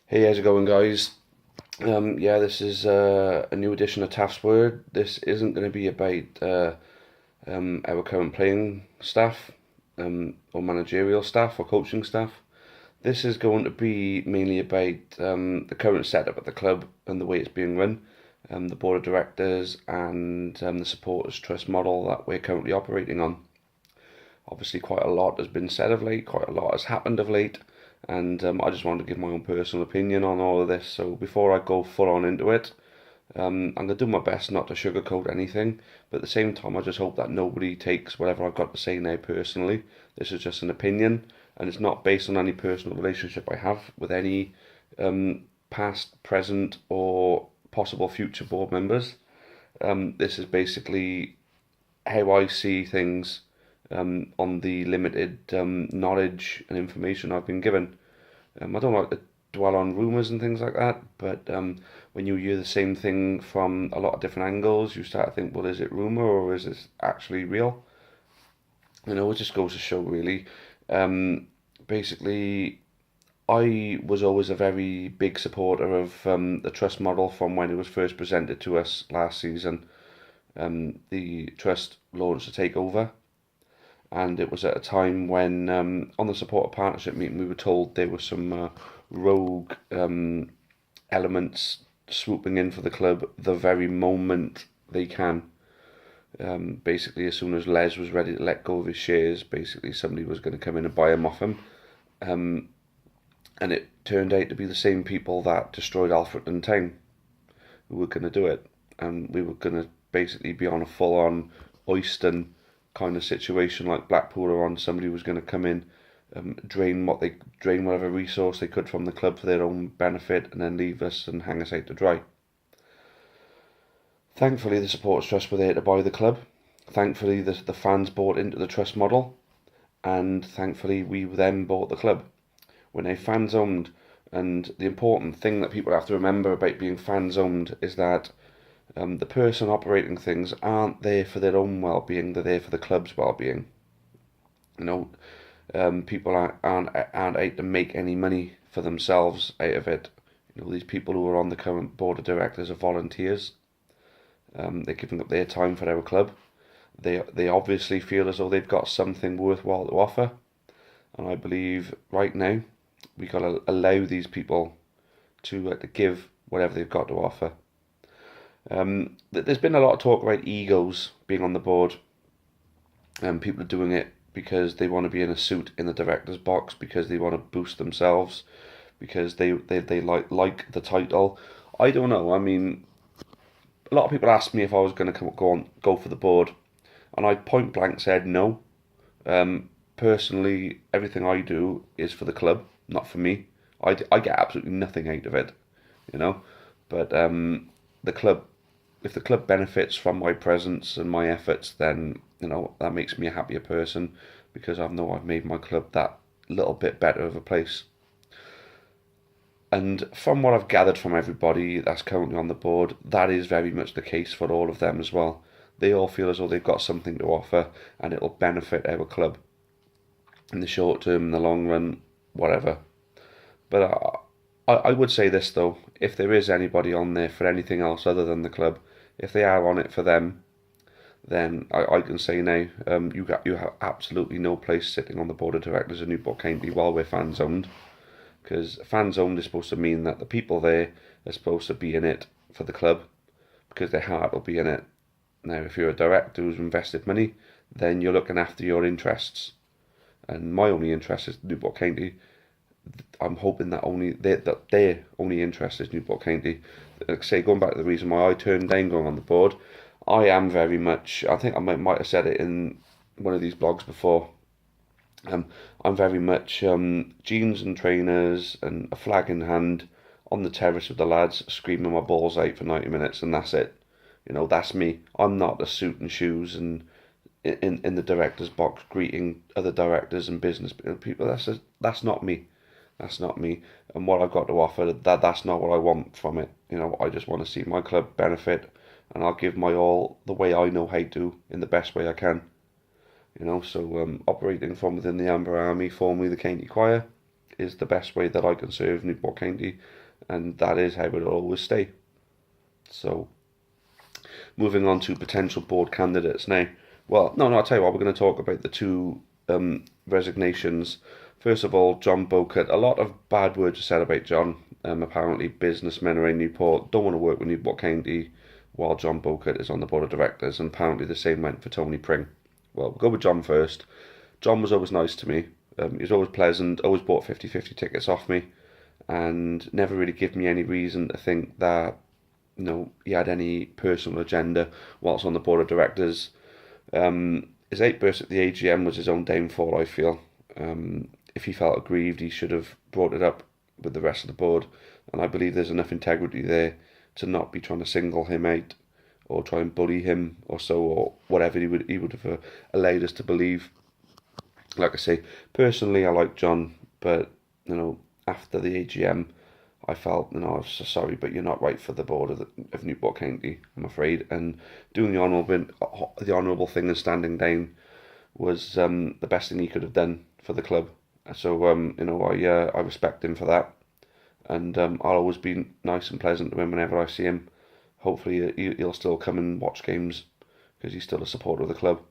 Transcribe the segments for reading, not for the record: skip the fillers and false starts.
Hey, how's it going, guys? Yeah, this is a new edition of Taffs Word. This isn't going to be about our current playing staff, or managerial staff, or coaching staff. This is going to be mainly about the current setup at the club and the way it's being run, the board of directors, and the supporters trust model that we're currently operating on. Obviously, quite a lot has been said of late, quite a lot has happened of late, and I just wanted to give my own personal opinion on all of this. So before I go full on into it, I'm gonna do my best not to sugarcoat anything, but at the same time, I just hope that nobody takes whatever I've got to say now personally. This is just an opinion, and it's not based on any personal relationship I have with any past, present, or possible future board members. This is basically how I see things on the limited knowledge and information I've been given. I don't like to dwell on rumours and things like that, but when you hear the same thing from a lot of different angles, you start to think, well, is it rumour or is this actually real? It just goes to show, really. Um, Basically, I was always a very big supporter of the trust model from when it was first presented to us last season. The trust launched a takeover, and it was at a time when on the supporter partnership meeting we were told there were some rogue elements swooping in for the club the very moment they can. Basically, as soon as Les was ready to let go of his shares, basically somebody was going to come in and buy him off him. And it turned out to be the same people that destroyed Alfreton Town who were going to do it. And we were going to basically be on a full on Oyston kind of situation like Blackpool are on. Somebody was going to come in, drain whatever resource they could from the club for their own benefit, and then leave us and hang us out to dry. Thankfully, the supporters trust were there to buy the club. Thankfully, the fans bought into the trust model, and thankfully, we then bought the club. We're now fans owned, and the important thing that people have to remember about being fans owned is that the person operating things aren't there for their own well-being; they're there for the club's well-being. You know, People aren't out to make any money for themselves out of it. These people who are on the current board of directors are volunteers. They're giving up their time for our club. They obviously feel as though they've got something worthwhile to offer, and I believe right now we got to allow these people to give whatever they've got to offer. There's been a lot of talk about egos being on the board, and people are doing it because they want to be in a suit in the director's box, because they want to boost themselves, because they like the title. I don't know. I mean, a lot of people asked me if I was going to go for the board, and I point blank said no. Personally, everything I do is for the club, not for me. I get absolutely nothing out of it, you know. But the club, if the club benefits from my presence and my efforts, then that makes me a happier person, because I know I've made my club that little bit better of a place. And from what I've gathered from everybody that's currently on the board, that is very much the case for all of them as well. They all feel as though they've got something to offer, and it'll benefit our club in the short term, in the long run, whatever. But I would say this though: if there is anybody on there for anything else other than the club, if they are on it for them, then I can say now, you have absolutely no place sitting on the board of directors of Newport County while we're fans owned, because fans owned is supposed to mean that the people there are supposed to be in it for the club, because their heart will be in it. Now, if you're a director who's invested money, then you're looking after your interests, and my only interest is Newport County. I'm hoping that their only interest is Newport County. Like I say, going back to the reason why I turned down going on the board, I am very much. I think I might have said it in one of these blogs before. I'm very much jeans and trainers and a flag in hand on the terrace with the lads, screaming my balls out for 90 minutes, and that's it. That's me. I'm not a suit and shoes and in the director's box greeting other directors and business people. That's not me. That's not me. And what I've got to offer, that's not what I want from it. I just want to see my club benefit, and I'll give my all the way I know how to, in the best way I can. So operating from within the Amber Army, formerly the County Choir, is the best way that I can serve Newport County, and that is how it will always stay. So, moving on to potential board candidates now. Well, no, I'll tell you what, we're going to talk about the two resignations. First of all, John Bowcut. A lot of bad words are said about John. Apparently, businessmen around Newport don't want to work with Newport County while John Bowcut is on the board of directors, and apparently the same went for Tony Pring. Well, we'll go with John first. John was always nice to me. He was always pleasant, always bought 50-50 tickets off me, and never really gave me any reason to think that he had any personal agenda whilst on the board of directors. His outburst at the AGM was his own downfall, I feel. If he felt aggrieved, he should have brought it up with the rest of the board, and I believe there's enough integrity there to not be trying to single him out or try and bully him or so, or whatever he would have allowed us to believe. Like I say, personally I like John, but after the AGM I felt, I was so sorry, but you're not right for the board of Newport County, I'm afraid. And doing the honourable thing and standing down was the best thing he could have done for the club. So I respect him for that, and I'll always be nice and pleasant to him whenever I see him. Hopefully he'll still come and watch games because he's still a supporter of the club.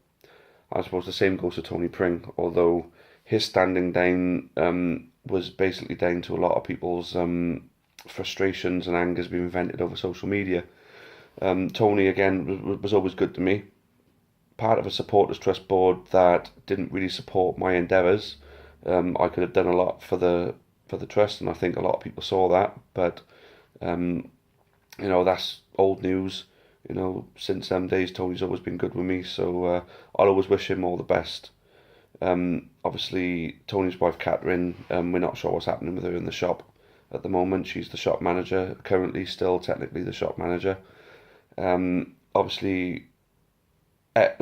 I suppose the same goes to Tony Pring, although his standing down was basically down to a lot of people's frustrations and angers being vented over social media. Tony, again, was always good to me. Part of a supporters trust board that didn't really support my endeavours. I could have done a lot for the trust, and I think a lot of people saw that. But that's old news. Since them days, Tony's always been good with me, so I'll always wish him all the best. Obviously, Tony's wife, Catherine, we're not sure what's happening with her in the shop at the moment. She's the shop manager, currently still technically the shop manager. Obviously, I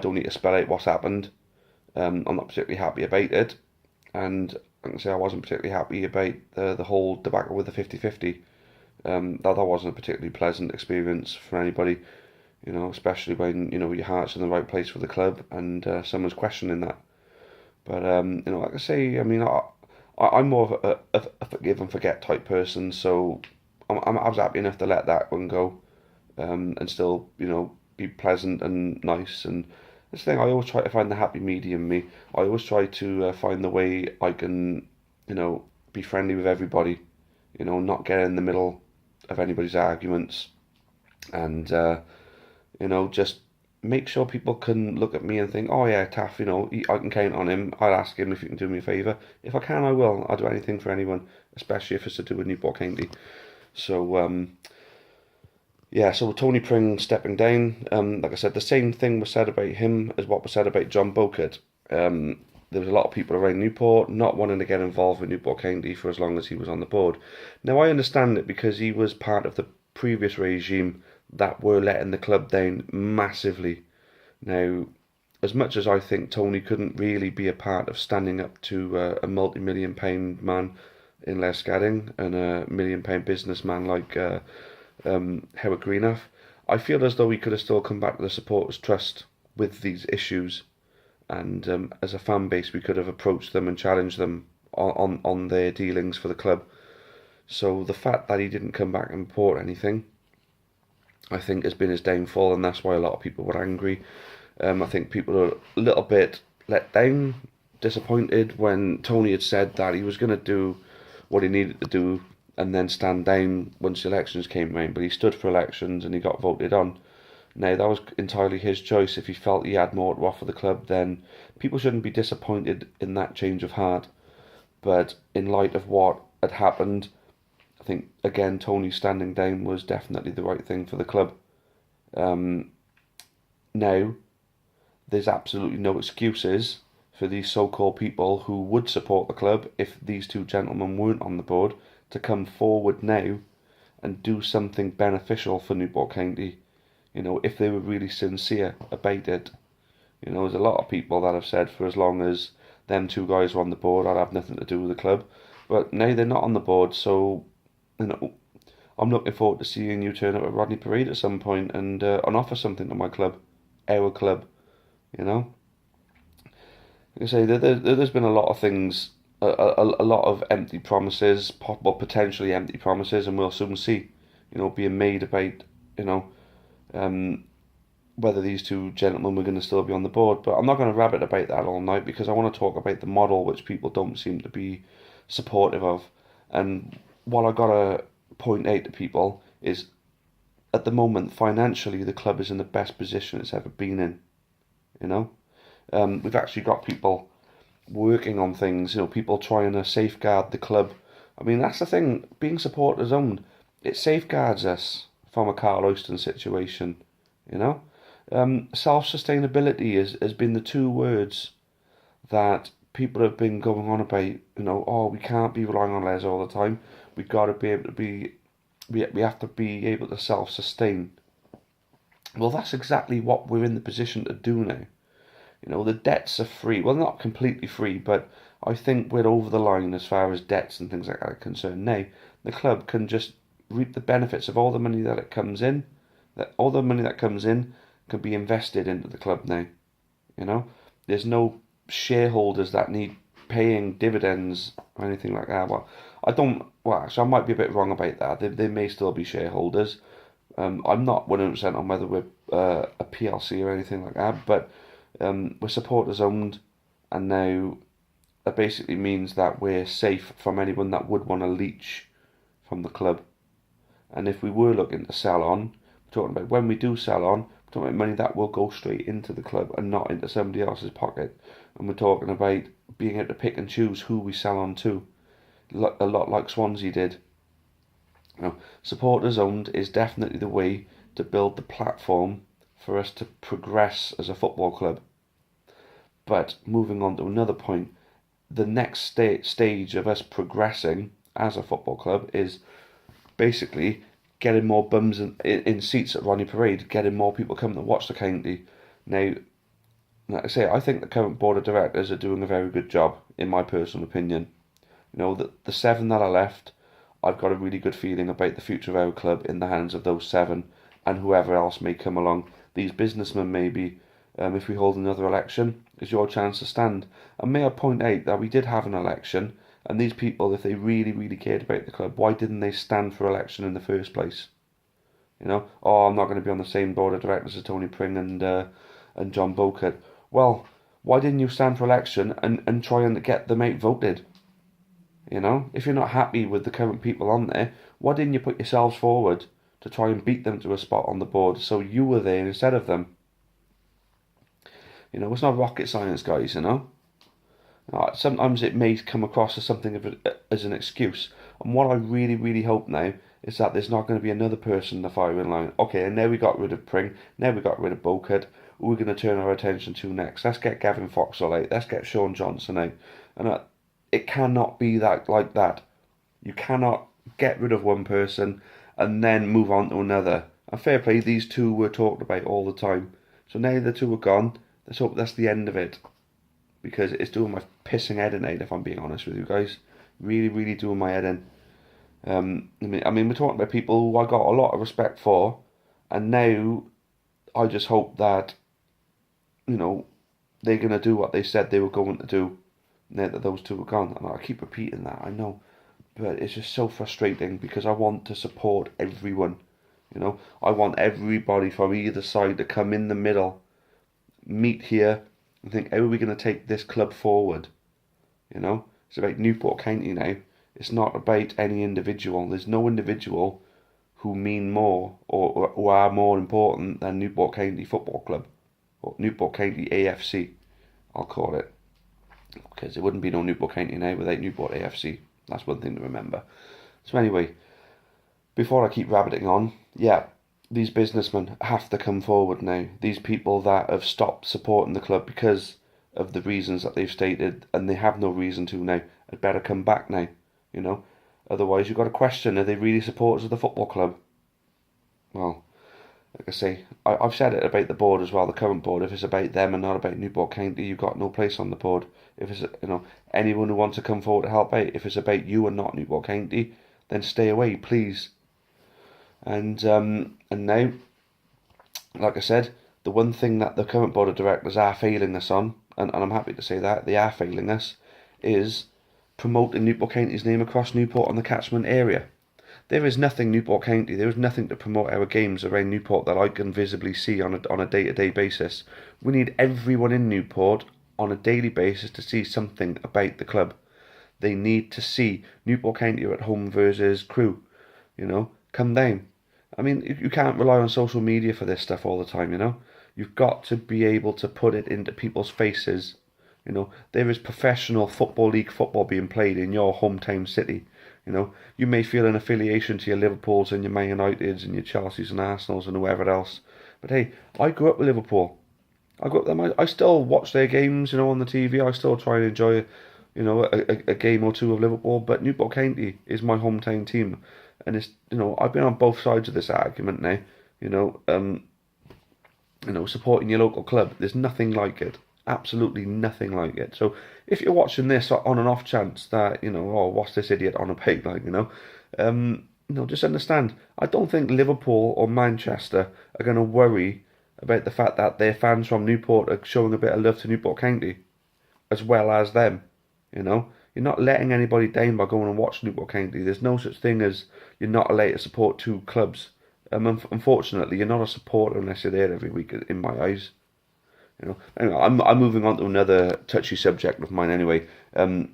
don't need to spell out what's happened. I'm not particularly happy about it, and I can say I wasn't particularly happy about the whole debacle with the 50-50. That wasn't a particularly pleasant experience for anybody, especially when your heart's in the right place for the club and someone's questioning that. But like I say, I'm more of a forgive and forget type person, so I was happy enough to let that one go, and still be pleasant and nice. And this thing, I always try to find the happy medium. I always try to find the way I can be friendly with everybody, not get in the middle of anybody's arguments, and just make sure people can look at me and think, oh yeah, Taff, I can count on him. I'll ask him if he can do me a favour. If I can, I will. I'll do anything for anyone, especially if it's to do with Newport County. So so Tony Pring stepping down, like I said, the same thing was said about him as what was said about John Bowcut. There was a lot of people around Newport not wanting to get involved with Newport County for as long as he was on the board. Now, I understand it because he was part of the previous regime that were letting the club down massively. Now, as much as I think Tony couldn't really be a part of standing up to a multi-million-pound man in Les Scadding and a million-pound businessman like Howard Greenaff, I feel as though he could have still come back to the supporters' trust with these issues, and as a fan base we could have approached them and challenged them on their dealings for the club. So the fact that he didn't come back and report anything, I think, has been his downfall, and that's why a lot of people were angry. I think people are a little bit let down, disappointed when Tony had said that he was going to do what he needed to do and then stand down once the elections came round, but he stood for elections and he got voted on. Now, that was entirely his choice. If he felt he had more to offer the club, then people shouldn't be disappointed in that change of heart. But in light of what had happened, I think, again, Tony standing down was definitely the right thing for the club. Now, there's absolutely no excuses for these so-called people who would support the club if these two gentlemen weren't on the board to come forward now and do something beneficial for Newport County. If they were really sincere about it. There's a lot of people that have said for as long as them two guys were on the board, I'd have nothing to do with the club. But now they're not on the board, so I'm looking forward to seeing you turn up at Rodney Parade at some point and offer something to my club, our club. Like I say, there's been a lot of things a lot of empty promises, potentially empty promises, and we'll soon see, being made about, you know, um, whether these two gentlemen were going to still be on the board. But I'm not going to rabbit about that all night because I want to talk about the model which people don't seem to be supportive of. And what I gotta point out to people is, at the moment, financially, the club is in the best position it's ever been in. You know, we've actually got people working on things. People trying to safeguard the club. I mean, that's the thing. Being supporters owned, it safeguards us from a Carl Oyston situation. You know, self sustainability has been the two words that people have been going on about. Oh, we can't be relying on Les all the time. We've got to be able to be. We have to be able to self sustain. Well, that's exactly what we're in the position to do now. The debts are free. Well, not completely free, but I think we're over the line as far as debts and things like that are concerned. Now, the club can just reap the benefits of all the money that it comes in. That all the money that comes in can be invested into the club now. There's no shareholders that need paying dividends or anything like that. Well, I don't. Well, actually, I might be a bit wrong about that. They may still be shareholders. I'm not 100% on whether we're a PLC or anything like that, but we're supporters owned, and now that basically means that we're safe from anyone that would want to leech from the club. And if we were looking to sell on, we're talking about when we do sell on, we're talking about money that will go straight into the club and not into somebody else's pocket. And we're talking about being able to pick and choose who we sell on to, a lot like Swansea did. Supporters owned is definitely the way to build the platform for us to progress as a football club. But moving on to another point, the next stage of us progressing as a football club is basically getting more bums in seats at Ronnie Parade, getting more people coming to watch the county. Now, like I say, I think the current board of directors are doing a very good job, in my personal opinion. The seven that are left, I've got a really good feeling about the future of our club in the hands of those seven and whoever else may come along. These businessmen, maybe, if we hold another election, is your chance to stand. And may I point out that we did have an election, and these people, if they really, really cared about the club, why didn't they stand for election in the first place? Oh, I'm not going to be on the same board of directors as Tony Pring and John Beaucott. Well, why didn't you stand for election and try and get them out voted? If you're not happy with the current people on there, why didn't you put yourselves forward to try and beat them to a spot on the board so you were there instead of them? It's not rocket science, guys, Sometimes it may come across as something as an excuse. And what I really, really hope now is that there's not going to be another person in the firing line. Okay, and now we got rid of Pring, now we got rid of Beaucott. Who are we going to turn our attention to next? Let's get Gavin Foxall out. Let's get Sean Johnson out. And it cannot be that like that. You cannot get rid of one person and then move on to another. And fair play, these two were talked about all the time. So now the two are gone. Let's hope that's the end of it. Because it's doing my pissing head in, if I'm being honest with you guys. Really, really doing my head in. I mean, we're talking about people who I got a lot of respect for, and now I just hope that, they're going to do what they said they were going to do now that those two are gone. And I keep repeating that, I know. But it's just so frustrating because I want to support everyone. I want everybody from either side to come in the middle, meet here, and think, how are we going to take this club forward? It's about Newport County now. It's not about any individual. There's no individual who mean more or who are more important than Newport County Football Club, or Newport County AFC, I'll call it. Because there wouldn't be no Newport County now without Newport AFC. That's one thing to remember. So anyway, before I keep rabbiting on, yeah, these businessmen have to come forward now. These people that have stopped supporting the club because of the reasons that they've stated, and they have no reason to now, had better come back now, Otherwise, you've got to question, are they really supporters of the football club? Well, like I say, I've said it about the board as well, the current board. If it's about them and not about Newport County, you've got no place on the board. If it's, anyone who wants to come forward to help out, if it's about you and not Newport County, then stay away, please. And now, like I said, the one thing that the current board of directors are failing us on, and I'm happy to say that, they are failing us, is promoting Newport County's name across Newport and the catchment area. There is nothing Newport County, there is nothing to promote our games around Newport that I can visibly see on a day-to-day basis. We need everyone in Newport on a daily basis to see something about the club. They need to see Newport County are at home versus Crewe, come down. I mean, you can't rely on social media for this stuff all the time. You've got to be able to put it into people's faces. There is professional Football League football being played in your hometown city. You may feel an affiliation to your Liverpools and your Man Uniteds and your Chelseas and Arsenals and whoever else. But hey, I grew up with Liverpool. I grew up with them. I still watch their games, on the TV. I still try and enjoy, a game or two of Liverpool. But Newport County is my hometown team, and it's I've been on both sides of this argument now. Supporting your local club. There's nothing like it. Absolutely nothing like it. So if you're watching this on an off chance that, oh, what's this idiot on a pig, just understand, I don't think Liverpool or Manchester are going to worry about the fact that their fans from Newport are showing a bit of love to Newport County, as well as them, You're not letting anybody down by going and watching Newport County. There's no such thing as you're not allowed to support two clubs. Unfortunately, you're not a supporter unless you're there every week, in my eyes. Anyway, I'm moving on to another touchy subject of mine. Anyway,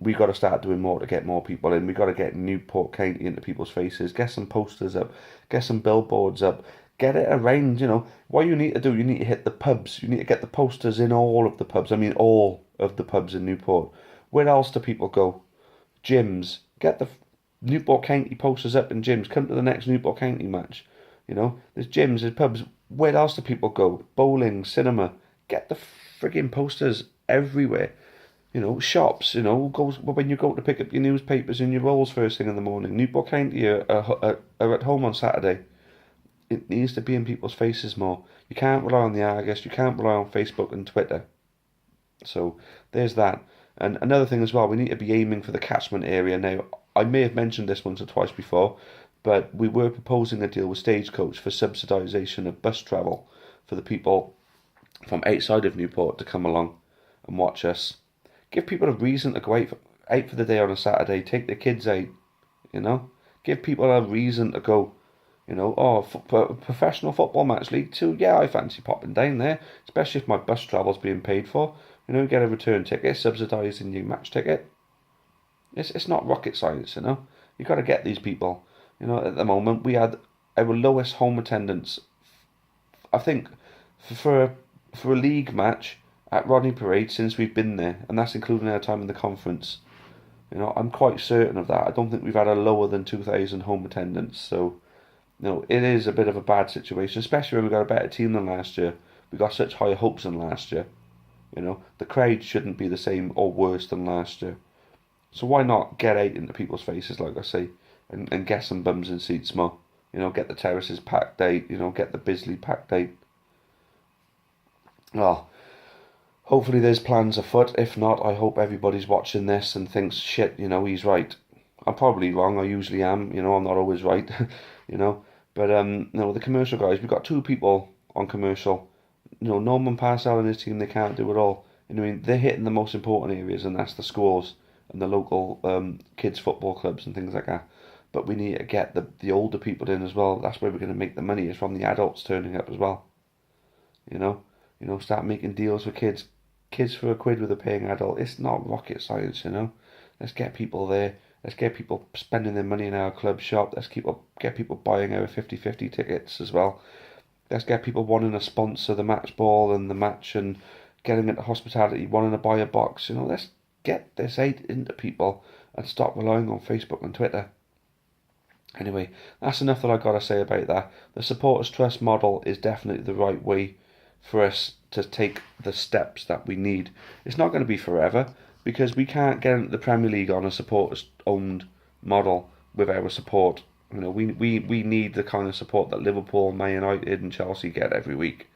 we got to start doing more to get more people in. We got to get Newport County into people's faces. Get some posters up. Get some billboards up. Get it around. What you need to do. You need to hit the pubs. You need to get the posters in all of the pubs. I mean, all of the pubs in Newport. Where else do people go? Gyms. Get the Newport County posters up in gyms. Come to the next Newport County match. There's gyms, there's pubs. Where else do people go? Bowling, cinema. Get the frigging posters everywhere. Shops, when you go to pick up your newspapers and your rolls first thing in the morning. Newport County are at home on Saturday. It needs to be in people's faces more. You can't rely on the Argus, you can't rely on Facebook and Twitter. So there's that. And another thing as well, we need to be aiming for the catchment area. Now, I may have mentioned this once or twice before, but we were proposing a deal with Stagecoach for subsidisation of bus travel for the people from outside of Newport to come along and watch us. Give people a reason to go out for the day on a Saturday. Take the kids out, Give people a reason to go. Professional football match, League 2, yeah, I fancy popping down there, especially if my bus travel's being paid for. Get a return ticket, subsidising your match ticket. It's not rocket science, You've got to get these people. At the moment, we had our lowest home attendance, I think, for a league match at Rodney Parade since we've been there, and that's including our time in the conference. I'm quite certain of that. I don't think we've had a lower than 2,000 home attendance, so it is a bit of a bad situation, especially when we got a better team than last year. We got such high hopes than last year. The crowd shouldn't be the same or worse than last year. So why not get out into people's faces, like I say, and get some bums in seats more. Get the terraces packed out, get the Bisley packed out. Well, hopefully there's plans afoot. If not, I hope everybody's watching this and thinks, shit, he's right. I'm probably wrong, I usually am, I'm not always right, But, the commercial guys, we've got two people on commercial. Norman Parcell and his team, they can't do it all. They're hitting the most important areas, and that's the schools and the local kids' football clubs and things like that. But we need to get the older people in as well. That's where we're going to make the money, is from the adults turning up as well. Start making deals with kids. Kids for £1 with a paying adult. It's not rocket science, Let's get people there. Let's get people spending their money in our club shop. Let's get people buying our 50-50 tickets as well. Let's get people wanting to sponsor the match ball and the match and getting into hospitality, wanting to buy a box. Let's get this out into people and stop relying on Facebook and Twitter. Anyway, that's enough that I've got to say about that. The Supporters Trust model is definitely the right way for us to take the steps that we need. It's not going to be forever, because we can't get into the Premier League on a supporters-owned model with our support. We need the kind of support that Liverpool, Man United and Chelsea get every week,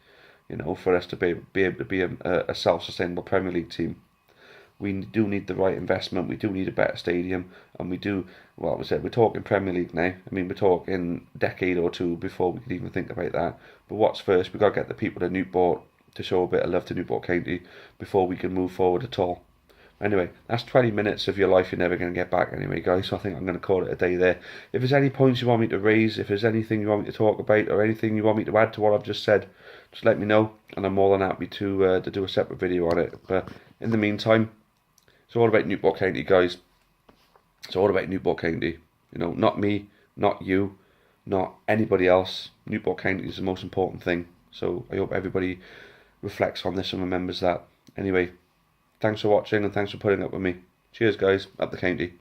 for us to be able to be a self-sustainable Premier League team. We do need the right investment, we do need a better stadium, and we do, well, we're talking Premier League now. We're talking a decade or two before we could even think about that. But what's first? We've got to get the people to Newport to show a bit of love to Newport County before we can move forward at all. Anyway, that's 20 minutes of your life you're never going to get back anyway, guys, so I think I'm going to call it a day there. If there's any points you want me to raise, if there's anything you want me to talk about, or anything you want me to add to what I've just said, just let me know, and I'm more than happy to do a separate video on it. But in the meantime, it's all about Newport County, guys. It's all about Newport County. You know, not me, not you, not anybody else. Newport County is the most important thing. So I hope everybody reflects on this and remembers that. Anyway, thanks for watching and thanks for putting up with me. Cheers, guys. Up the county.